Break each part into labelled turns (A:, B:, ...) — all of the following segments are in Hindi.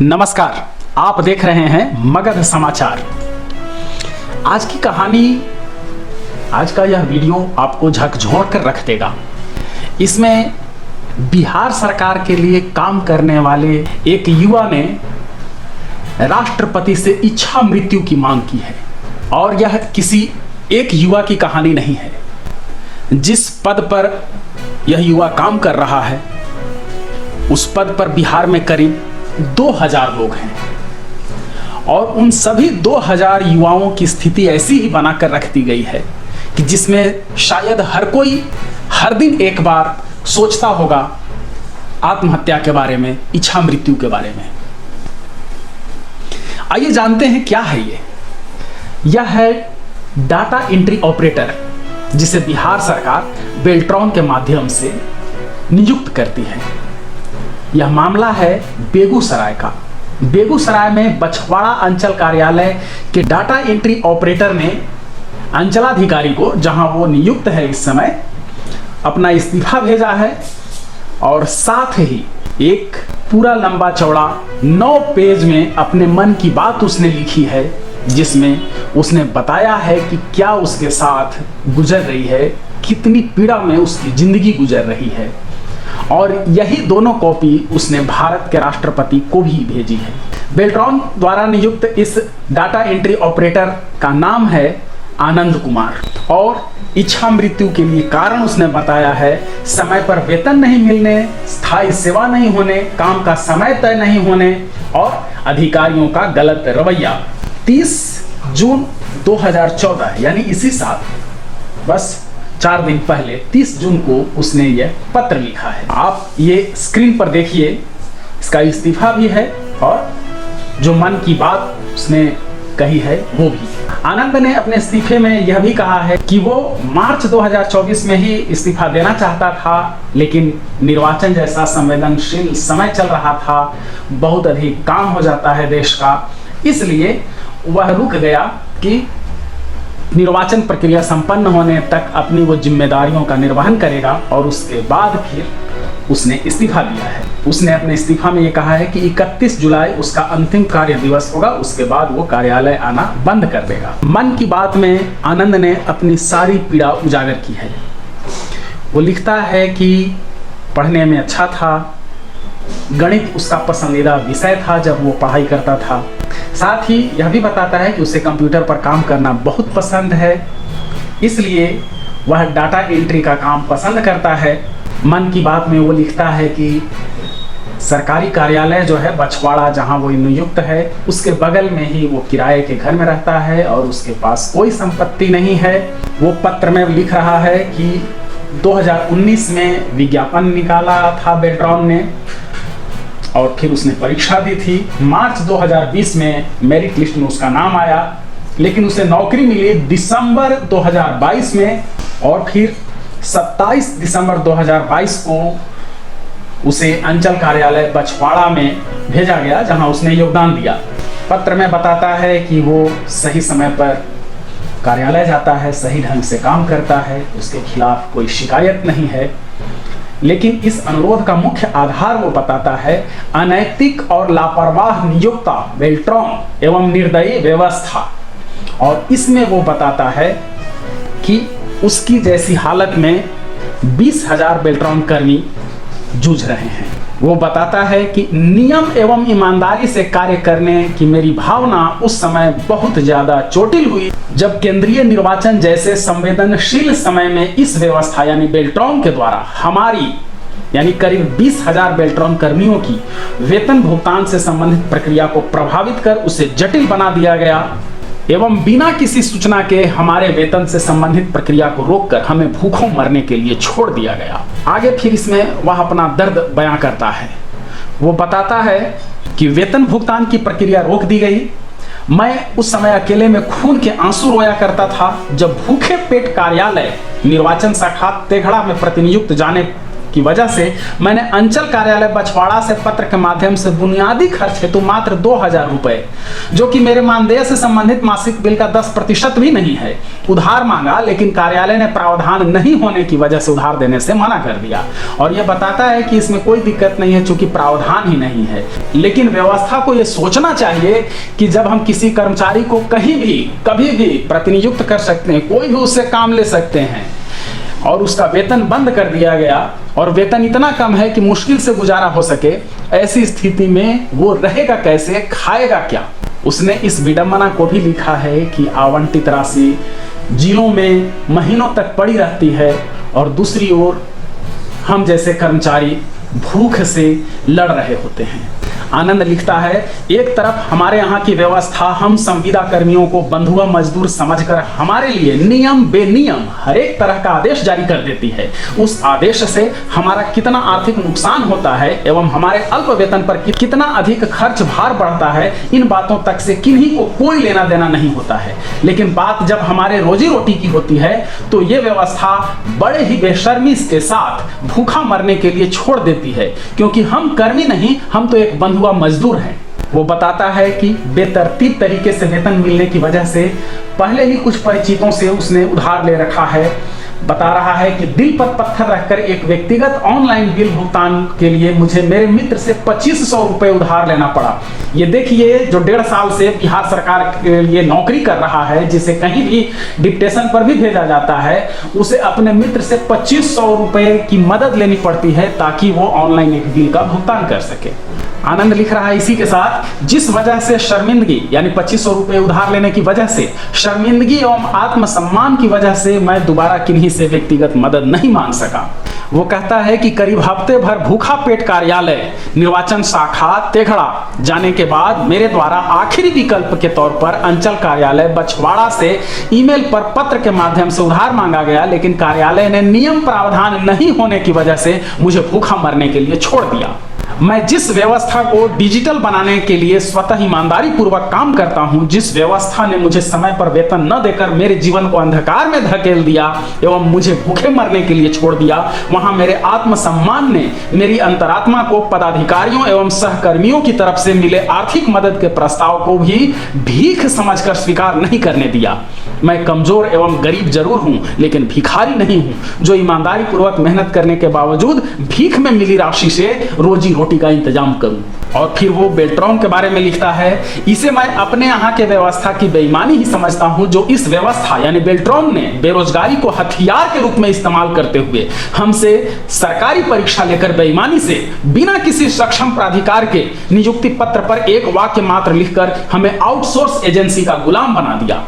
A: नमस्कार, आप देख रहे हैं मगध समाचार। आज की कहानी, आज का यह वीडियो आपको झकझोर कर रख देगा। इसमें बिहार सरकार के लिए काम करने वाले एक युवा ने राष्ट्रपति से इच्छा मृत्यु की मांग की है। और यह किसी एक युवा की कहानी नहीं है। जिस पद पर यह युवा काम कर रहा है, उस पद पर बिहार में करीब 2000 लोग हैं और उन सभी 2000 युवाओं की स्थिति ऐसी ही बनाकर रख दी गई है कि जिसमें शायद हर कोई हर दिन एक बार सोचता होगा आत्महत्या के बारे में, इच्छा मृत्यु के बारे में। आइए जानते हैं क्या है ये। यह है डाटा एंट्री ऑपरेटर, जिसे बिहार सरकार बेल्ट्रॉन के माध्यम से नियुक्त करती है। यह मामला है बेगूसराय का। बेगूसराय में बछवाड़ा अंचल कार्यालय के डाटा एंट्री ऑपरेटर ने अंचलाधिकारी को, जहां वो नियुक्त है इस समय, अपना इस्तीफा भेजा है और साथ ही एक पूरा लंबा चौड़ा 9 पेज में अपने मन की बात उसने लिखी है, जिसमें उसने बताया है कि क्या उसके साथ गुजर रही है, कितनी पीड़ा में उसकी जिंदगी गुजर रही है। और यही दोनों कॉपी उसने भारत के राष्ट्रपति को भी भेजी है। बेल्ट्रॉन द्वारा नियुक्त इस डाटा एंट्री ऑपरेटर का नाम है आनंद कुमार और इच्छा मृत्यु के लिए कारण उसने बताया है समय पर वेतन नहीं मिलने, स्थायी सेवा नहीं होने, काम का समय तय नहीं होने और अधिकारियों का गलत रवैया। 30 जून 2014 यानी इसी साल, बस 4 दिन पहले 30 जून को उसने यह पत्र लिखा है। आप ये स्क्रीन पर देखिए, इसका इस्तीफा भी है और जो मन की बात उसने कही है वो भी। आनंद ने अपने इस्तीफे में यह भी कहा है कि वो मार्च 2024 में ही इस्तीफा देना चाहता था, लेकिन निर्वाचन जैसा संवेदनशील समय चल रहा था, बहुत अधिक काम हो जाता है देश का, इसलिए वह रुक गया कि निर्वाचन प्रक्रिया संपन्न होने तक अपनी वो जिम्मेदारियों का निर्वहन करेगा और उसके बाद फिर उसने इस्तीफा दिया है। उसने अपने इस्तीफा में ये कहा है कि 31 जुलाई उसका अंतिम कार्य दिवस होगा, उसके बाद वो कार्यालय आना बंद कर देगा। मन की बात में आनंद ने अपनी सारी पीड़ा उजागर की है। वो लिखता है कि पढ़ने में अच्छा था, गणित उसका पसंदीदा विषय था जब वो पढ़ाई करता था। साथ ही यह भी बताता है कि उसे कंप्यूटर पर काम करना बहुत पसंद है, इसलिए वह डाटा एंट्री का काम पसंद करता है। मन की बात में वो लिखता है कि सरकारी कार्यालय जो है बछवाड़ा, जहां वो नियुक्त है, उसके बगल में ही वो किराए के घर में रहता है और उसके पास कोई संपत्ति नहीं है। वो पत्र में लिख रहा है कि 2019 में विज्ञापन निकाला था बेल्ट्रॉन ने और फिर उसने परीक्षा दी थी। मार्च 2020 में मेरिट लिस्ट में उसका नाम आया, लेकिन उसे नौकरी मिली दिसंबर 2022 में और फिर 27 दिसंबर 2022 को उसे अंचल कार्यालय बछवाड़ा में भेजा गया, जहां उसने योगदान दिया। पत्र में बताता है कि वो सही समय पर कार्यालय जाता है, सही ढंग से काम करता है, उसके खिलाफ कोई शिकायत नहीं है। लेकिन इस अनुरोध का मुख्य आधार वो बताता है अनैतिक और लापरवाह नियोक्ता बेल्ट्रॉन एवं निर्दयी व्यवस्था। और इसमें वो बताता है कि उसकी जैसी हालत में 20,000 बेल्ट्रॉन कर्मी जूझ रहे हैं। वो बताता है कि नियम एवं ईमानदारी से कार्य करने की मेरी भावना उस समय बहुत ज्यादा चोटिल हुई, जब केंद्रीय निर्वाचन जैसे संवेदनशील समय में इस व्यवस्था यानी बेल्ट्रॉन के द्वारा हमारी यानी करीब 20,000 बेल्ट्रॉन कर्मियों की वेतन भुगतान से संबंधित प्रक्रिया को प्रभावित कर उसे जटिल बना दिया गया एवं बिना किसी सूचना के हमारे वेतन से संबंधित प्रक्रिया को रोककर हमें भूखों मरने के लिए छोड़ दिया गया। आगे फिर इसमें वह अपना दर्द बयां करता है। वो बताता है कि वेतन भुगतान की प्रक्रिया रोक दी गई। मैं उस समय अकेले में खून के आंसू रोया करता था जब भूखे पेट कार्यालय निर्वाचन शाखा तेघड़ा में प्रतिनियुक्त जाने की वजह से मैंने अंचल कार्यालय बछवाड़ा से पत्र के माध्यम से बुनियादी खर्च हेतु मात्र 2000 रुपए, जो कि मेरे मानदेय से संबंधित मासिक बिल का 10% भी नहीं है, उधार मांगा। लेकिन कार्यालय ने प्रावधान नहीं होने की वजह से उधार देने से मना कर दिया और यह बताता है कि इसमें कोई दिक्कत नहीं है चूंकि प्रावधान ही नहीं है। लेकिन व्यवस्था को यह सोचना चाहिए कि जब हम किसी कर्मचारी को कहीं भी कभी भी प्रतिनियुक्त कर सकते हैं, कोई भी उससे काम ले सकते हैं और उसका वेतन बंद कर दिया गया और वेतन इतना कम है कि मुश्किल से गुजारा हो सके, ऐसी स्थिति में वो रहेगा कैसे, खाएगा क्या। उसने इस विडंबना को भी लिखा है कि आवंटित राशि जिलों में महीनों तक पड़ी रहती है और दूसरी ओर हम जैसे कर्मचारी भूख से लड़ रहे होते हैं। आनंद लिखता है, एक तरफ हमारे यहाँ की व्यवस्था हम संविदा कर्मियों को बंधुआ मजदूर समझकर हमारे लिए नियम बेनियम हर एक तरह का आदेश जारी कर देती है। उस आदेश से हमारा कितना आर्थिक नुकसान होता है एवं हमारे अल्प वेतन पर कितना अधिक खर्च भार बढ़ता है, इन बातों तक से किन्हीं को कोई लेना देना नहीं होता है। लेकिन बात जब हमारे रोजी रोटी की होती है तो ये व्यवस्था बड़े ही बेशर्मी के साथ भूखा मरने के लिए छोड़ देती है, क्योंकि हम कर्मी नहीं, हम तो एक बंधुआ मजदूर है। वो बताता है कि बेतरतीब तरीके से वेतन मिलने की वजह से पहले ही कुछ परिचितों से उसने उधार ले रखा है। बता रहा है कि दिल पर पत्थर रखकर एक व्यक्तिगत ऑनलाइन बिल भुगतान के लिए मुझे मेरे मित्र से 2500 रुपए उधार लेना पड़ा। ये देखिए, जो 1.5 साल से बिहार सरकार के लिए नौकरी कर रहा है, जिसे कहीं भी डिप्टेशन पर भी भेजा जाता है, उसे अपने मित्र से 2500 रुपए की मदद लेनी पड़ती है ताकि वो ऑनलाइन एक बिल का भुगतान कर सके। आनंद लिख रहा है इसी के साथ, जिस वजह से शर्मिंदगी यानी 2500 रुपए उधार लेने की वजह से शर्मिंदगी एवं आत्मसम्मान की वजह से मैं दोबारा किन्हीं से व्यक्तिगत मदद नहीं मांग सका। वो कहता है कि करीब हफ्ते भर भूखा पेट कार्यालय निर्वाचन शाखा तेघड़ा जाने के बाद मेरे द्वारा आखिरी विकल्प के तौर पर अंचल कार्यालय बछवाड़ा से ईमेल पर पत्र के माध्यम से उधार मांगा गया, लेकिन कार्यालय ने नियम प्रावधान नहीं होने की वजह से मुझे भूखा मरने के लिए छोड़ दिया। मैं जिस व्यवस्था को डिजिटल बनाने के लिए स्वतः ईमानदारी पूर्वक काम करता हूं, जिस व्यवस्था ने मुझे समय पर वेतन न देकर मेरे जीवन को अंधकार में धकेल दिया एवं मुझे भूखे मरने के लिए छोड़ दिया, वहां मेरे आत्मसम्मान ने मेरी अंतरात्मा को पदाधिकारियों एवं सहकर्मियों की तरफ से मिले आर्थिक मदद के प्रस्ताव को भी भीख समझकर स्वीकार नहीं करने दिया। मैं कमजोर एवं गरीब जरूर हूं, लेकिन भिखारी नहीं हूं, जो ईमानदारी पूर्वक मेहनत करने के बावजूद भीख में मिली राशि से रोजी रोटी का इंतजाम करूं। और फिर वो बेल्ट्रॉन के बारे में लिखता है, इसे मैं अपने यहाँ के व्यवस्था की बेईमानी ही समझता हूं, जो इस व्यवस्था यानी बेल्ट्रॉन ने बेरोजगारी को हथियार के रूप में इस्तेमाल करते हुए हमसे सरकारी परीक्षा लेकर बेईमानी से बिना किसी सक्षम प्राधिकार के नियुक्ति पत्र पर एक वाक्य मात्र लिखकर हमें आउटसोर्स एजेंसी का गुलाम बना दिया।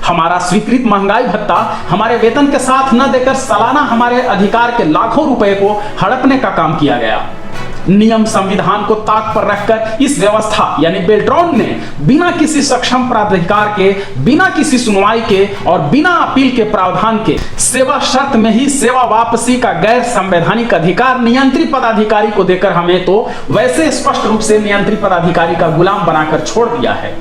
A: हमारा स्वीकृत महंगाई भत्ता हमारे वेतन के साथ न देकर सालाना हमारे अधिकार के लाखों रुपए को हड़पने का काम किया गया। नियम संविधान को ताक पर रखकर इस व्यवस्था यानी बेल्ट्रॉन ने बिना किसी सक्षम प्राधिकार के, बिना किसी सुनवाई के और बिना अपील के प्रावधान के सेवा शर्त में ही सेवा वापसी का गैर संवैधानिक अधिकार नियंत्रित पदाधिकारी को देकर हमें तो वैसे स्पष्ट रूप से नियंत्रित पदाधिकारी का गुलाम बनाकर छोड़ दिया है।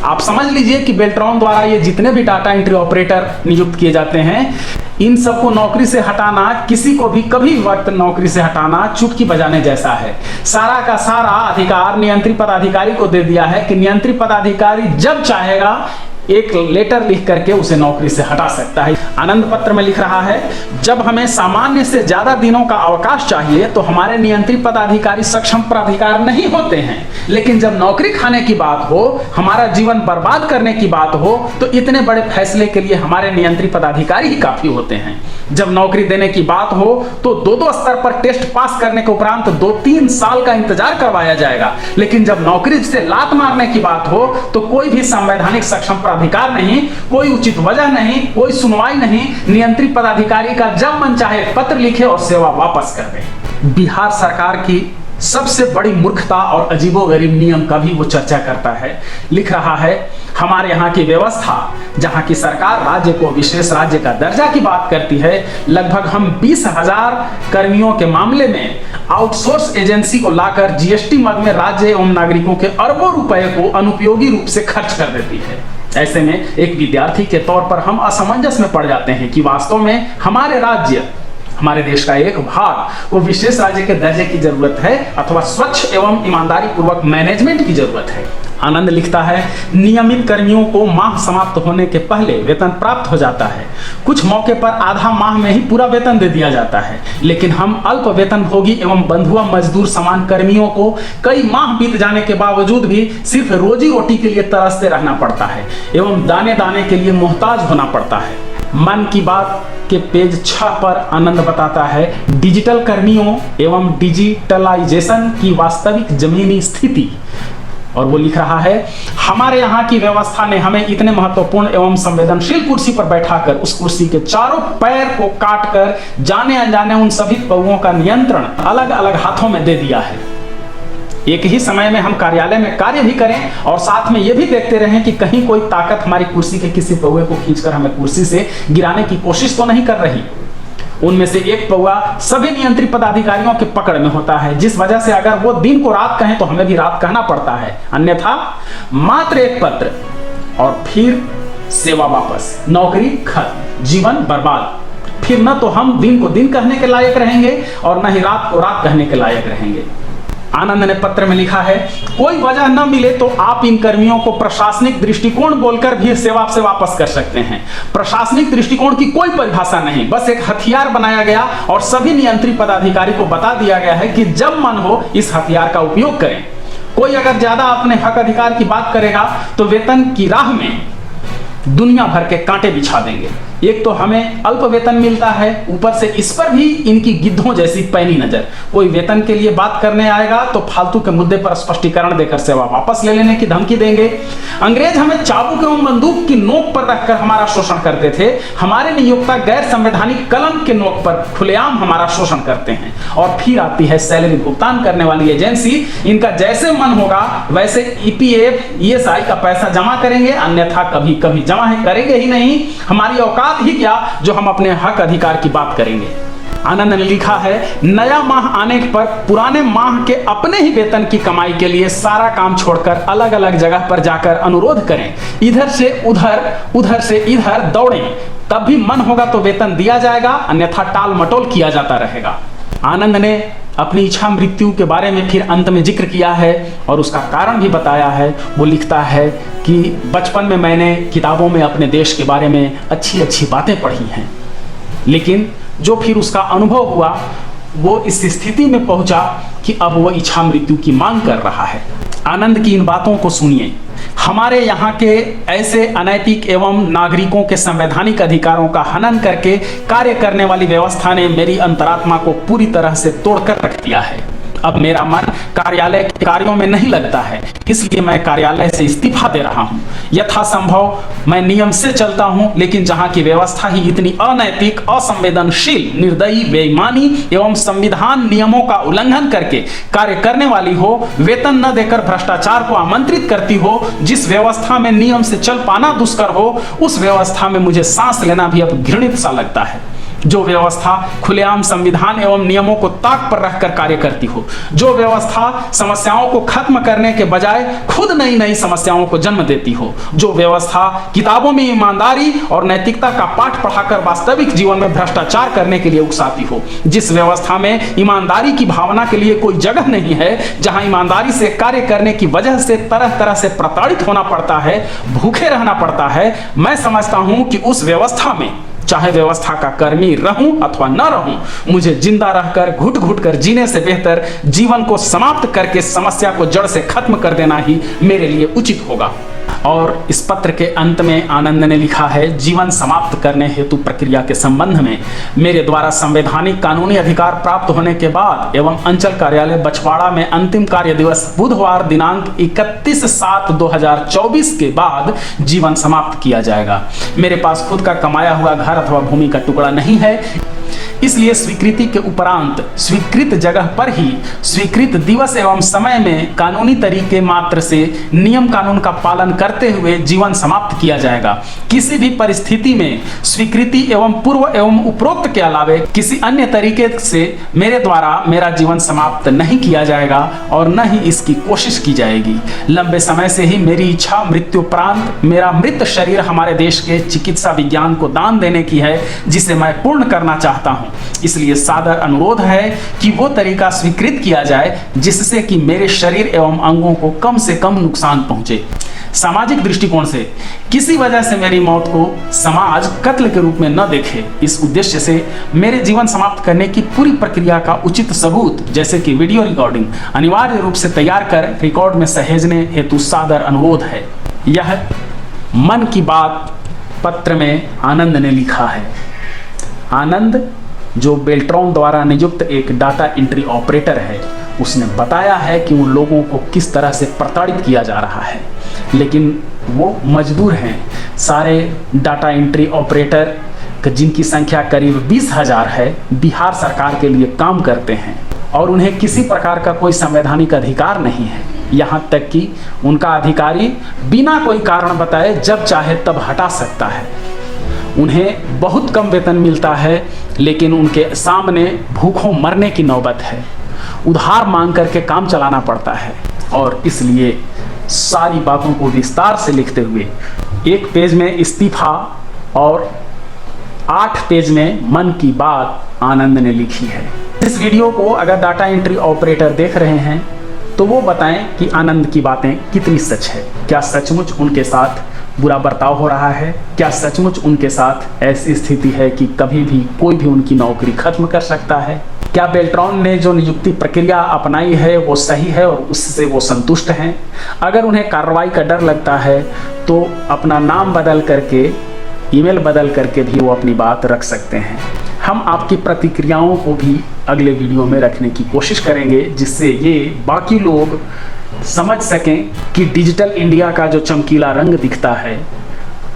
A: आप समझ लीजिए कि बेल्ट्रॉन द्वारा ये जितने भी डाटा एंट्री ऑपरेटर नियुक्त किए जाते हैं, इन सबको नौकरी से हटाना, किसी को भी कभी वक्त नौकरी से हटाना चुटकी बजाने जैसा है। सारा का सारा अधिकार नियंत्रित पदाधिकारी को दे दिया है कि नियंत्रित पदाधिकारी जब चाहेगा एक लेटर लिख करके उसे नौकरी से हटा सकता है। आनंद पत्र में लिख रहा है, जब हमें सामान्य से ज्यादा दिनों का अवकाश चाहिए तो हमारे नियंत्रित पदाधिकारी सक्षम प्राधिकार नहीं होते हैं, लेकिन जब नौकरी खाने की बात हो, हमारा जीवन बर्बाद करने की बात हो, तो इतने बड़े फैसले के लिए हमारे नियंत्रित पदाधिकारी ही काफी होते हैं। जब नौकरी देने की बात हो तो 2-2 स्तर पर टेस्ट पास करने के उपरांत 2-3 साल का इंतजार करवाया जाएगा, लेकिन जब नौकरी से लात मारने की बात हो तो कोई भी संवैधानिक सक्षम अधिकार नहीं, कोई उचित वजह नहीं, कोई सुनवाई नहीं। नियंत्रित पदाधिकारी का जब मन चाहे पत्र लिखे और सेवा वापस कर दे। बिहार सरकार की सबसे बड़ी मूर्खता और अजीबोगरीब नियम का भी वो चर्चा करता है। लिख रहा है, हमारे यहाँ की व्यवस्था, जहाँ की सरकार राज्य को विशेष राज्य का दर्जा की बात करती है, लगभग हम 20,000 कर्मियों के मामले में आउटसोर्स एजेंसी को लाकर जीएसटी मद में राज्य एवं नागरिकों के अरबों रुपए को अनुपयोगी रूप से खर्च कर देती है। ऐसे में एक विद्यार्थी के तौर पर हम असमंजस में पड़ जाते हैं कि वास्तव में हमारे राज्य हमारे देश का एक भाग को विशेष राज्य के दर्जे की जरूरत है अथवा स्वच्छ एवं ईमानदारी पूर्वक मैनेजमेंट की जरूरत है। आनंद लिखता है, नियमित कर्मियों को माह समाप्त होने के पहले वेतन प्राप्त हो जाता है। कुछ मौके पर आधा माह में ही पूरा वेतन दे दिया जाता है, लेकिन हम अल्प वेतन भोगी एवं बंधुआ मजदूर समान कर्मियों को कई माह बीत जाने के बावजूद भी सिर्फ रोजी रोटी के लिए तरसते रहना पड़ता है एवं दाने दाने के लिए मोहताज होना पड़ता है। मन की बात के पेज 6 पर आनंद बताता है डिजिटल कर्मियों एवं डिजिटलाइजेशन की वास्तविक जमीनी स्थिति, और वो लिख रहा है, हमारे यहाँ की व्यवस्था ने हमें इतने महत्वपूर्ण एवं संवेदनशील कुर्सी पर बैठाकर उस कुर्सी के चारों पैर को काटकर जाने अनजाने उन सभी पहुओं का नियंत्रण अलग अलग हाथों में दे दिया है। एक ही समय में हम कार्यालय में कार्य भी करें और साथ में ये भी देखते रहें कि कहीं कोई ताकत हमारी कुर्सी के किसी पौवे को खींचकर हमें कुर्सी से गिराने की कोशिश तो नहीं कर रही। उनमें से एक पौवा सभी नियंत्रित पदाधिकारियों के पकड़ में होता है, जिस वजह से अगर वो दिन को रात कहें तो हमें भी रात कहना पड़ता है, अन्यथा मात्र एक पत्र और फिर सेवा वापस, नौकरी खत्म, जीवन बर्बाद। फिर न तो हम दिन को दिन कहने के लायक रहेंगे और न ही रात को रात कहने के लायक रहेंगे। आनंद ने पत्र में लिखा है, कोई वजह न मिले तो आप इन कर्मियों को प्रशासनिक दृष्टिकोण बोलकर भी सेवा से वापस कर सकते हैं। प्रशासनिक दृष्टिकोण की कोई परिभाषा नहीं, बस एक हथियार बनाया गया और सभी नियंत्रित पदाधिकारी को बता दिया गया है कि जब मन हो इस हथियार का उपयोग करें। कोई अगर ज्यादा अपने हक अधिकार की बात करेगा तो वेतन की राह में दुनिया भर के कांटे बिछा देंगे। एक तो हमें अल्प वेतन मिलता है, ऊपर से इस पर भी इनकी गिद्धों जैसी पैनी नजर। कोई वेतन के लिए बात करने आएगा तो फालतू के मुद्दे पर स्पष्टीकरण देकर सेवा वापस ले लेने की धमकी देंगे। अंग्रेज हमें चाबुक एवं बंदूक की नोक पर रखकर हमारा शोषण करते थे, हमारे नियोक्ता गैर संवैधानिक कलम के नोक पर खुलेआम हमारा शोषण करते हैं। और फिर आती है सैलरी भुगतान करने वाली एजेंसी, इनका जैसे मन होगा वैसे EPF ESI का पैसा जमा करेंगे, अन्यथा कभी कभी जमा है करेंगे ही नहीं। हमारी औकात ही क्या जो हम अपने हक अधिकार की बात करेंगे। आनंद ने लिखा है, नया माह आने पर पुराने माह के अपने ही वेतन की कमाई के लिए सारा काम छोड़कर अलग अलग जगह पर जाकर अनुरोध करें, इधर से उधर उधर से इधर दौड़ें, तब भी मन होगा तो वेतन दिया जाएगा, अन्यथा टाल मटोल किया जाता रहेगा। आनंद ने अपनी इच्छा मृत्यु के बारे में फिर अंत में जिक्र किया है और उसका कारण भी बताया है। वो लिखता है कि बचपन में मैंने किताबों में अपने देश के बारे में अच्छी अच्छी बातें पढ़ी हैं, लेकिन जो फिर उसका अनुभव हुआ वो इस स्थिति में पहुंचा कि अब वो इच्छा मृत्यु की मांग कर रहा है। आनंद की इन बातों को सुनिए। हमारे यहाँ के ऐसे अनैतिक एवं नागरिकों के संवैधानिक अधिकारों का हनन करके कार्य करने वाली व्यवस्था ने मेरी अंतरात्मा को पूरी तरह से तोड़कर रख दिया है। अब मेरा मन कार्यालय के कार्यों में नहीं लगता है, इसलिए मैं कार्यालय से इस्तीफा दे रहा हूं। यथासंभव मैं नियम से चलता हूं, लेकिन जहां की व्यवस्था ही इतनी अनैतिक, असंवेदनशील, निर्दयी, बेईमानी एवं संविधान नियमों का उल्लंघन करके कार्य करने वाली हो, वेतन न देकर भ्रष्टाचार को आमंत्रित करती हो, जिस व्यवस्था में नियम से चल पाना दुष्कर हो, उस व्यवस्था में मुझे सांस लेना भी अब घृणित सा लगता है। जो व्यवस्था खुलेआम संविधान एवं नियमों को ताक पर रखकर कार्य करती हो, जो व्यवस्था समस्याओं को खत्म करने के बजाय खुद नई नई समस्याओं को जन्म देती हो, जो व्यवस्था किताबों में ईमानदारी और नैतिकता का पाठ पढ़ाकर वास्तविक जीवन में भ्रष्टाचार करने के लिए उकसाती हो, जिस व्यवस्था में ईमानदारी की भावना के लिए कोई जगह नहीं है, जहां ईमानदारी से कार्य करने की वजह से तरह तरह से प्रताड़ित होना पड़ता है, भूखे रहना पड़ता है, मैं समझता हूं कि उस व्यवस्था में चाहे व्यवस्था का कर्मी रहूं अथवा न रहूं, मुझे जिंदा रहकर घुट घुट कर जीने से बेहतर जीवन को समाप्त करके समस्या को जड़ से खत्म कर देना ही मेरे लिए उचित होगा। और इस पत्र के अंत में आनंद ने लिखा है, जीवन समाप्त करने हेतु प्रक्रिया के संबंध में मेरे द्वारा संवैधानिक कानूनी अधिकार प्राप्त होने के बाद एवं अंचल कार्यालय बछवाड़ा में अंतिम कार्य दिवस बुधवार दिनांक 31/7/2024 के बाद जीवन समाप्त किया जाएगा। मेरे पास खुद का कमाया हुआ घर अथवा भूमि का टुकड़ा नहीं है, इसलिए स्वीकृति के उपरांत स्वीकृत जगह पर ही स्वीकृत दिवस एवं समय में कानूनी तरीके मात्र से नियम कानून का पालन करते हुए जीवन समाप्त किया जाएगा। किसी भी परिस्थिति में स्वीकृति एवं पूर्व एवं उपरोक्त के अलावे किसी अन्य तरीके से मेरे द्वारा मेरा जीवन समाप्त नहीं किया जाएगा और न ही इसकी कोशिश की जाएगी। लंबे समय से ही मेरी इच्छा मृत्युपरांत मेरा मृत शरीर हमारे देश के चिकित्सा विज्ञान को दान देने की है, जिसे मैं पूर्ण करना चाहता हूँ। इसलिए सादर अनुरोध है कि वो तरीका स्वीकृत किया जाए जिससे कि मेरे शरीर एवं अंगों को कम से कम नुकसान पहुंचे। सामाजिक दृष्टिकोण से किसी वजह से मेरी मौत को समाज कत्ल के रूप में न देखे, इस उद्देश्य से मेरे जीवन समाप्त करने की पूरी प्रक्रिया का उचित सबूत जैसे कि वीडियो रिकॉर्डिंग अनिवार्य रूप से तैयार कर रिकॉर्ड में सहेजने हेतु सादर अनुरोध है। यह मन की बात पत्र में आनंद ने लिखा है। आनंद जो बेल्ट्रॉन द्वारा नियुक्त एक डाटा एंट्री ऑपरेटर है, उसने बताया है कि उन लोगों को किस तरह से प्रताड़ित किया जा रहा है, लेकिन वो मजबूर हैं। सारे डाटा एंट्री ऑपरेटर जिनकी संख्या करीब 20,000 है, बिहार सरकार के लिए काम करते हैं और उन्हें किसी प्रकार का कोई संवैधानिक अधिकार नहीं है। यहाँ तक कि उनका अधिकारी बिना कोई कारण बताए जब चाहे तब हटा सकता है। उन्हें बहुत कम वेतन मिलता है, लेकिन उनके सामने भूखों मरने की नौबत है। उधार मांग करके काम चलाना पड़ता है और इसलिए सारी बातों को विस्तार से लिखते हुए 1 पेज में इस्तीफा और 8 पेज में मन की बात आनंद ने लिखी है। इस वीडियो को अगर डाटा एंट्री ऑपरेटर देख रहे हैं तो वो बताएं कि आनंद की बातें कितनी सच है। क्या सचमुच उनके साथ बुरा बर्ताव हो रहा है? क्या सचमुच उनके साथ ऐसी स्थिति है कि कभी भी कोई भी उनकी नौकरी खत्म कर सकता है? क्या बेल्ट्रॉन ने जो नियुक्ति प्रक्रिया अपनाई है वो सही है और उससे वो संतुष्ट हैं? अगर उन्हें कार्रवाई का डर लगता है तो अपना नाम बदल करके, ईमेल बदल करके भी वो अपनी बात रख सकते हैं। हम आपकी प्रतिक्रियाओं को भी अगले वीडियो में रखने की कोशिश करेंगे, जिससे ये बाकी लोग समझ सकें कि डिजिटल इंडिया का जो चमकीला रंग दिखता है,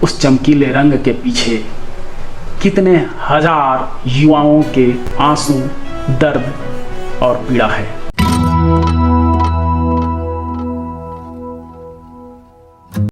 A: उस चमकीले रंग के पीछे कितने हजार युवाओं के आंसू, दर्द और पीड़ा है।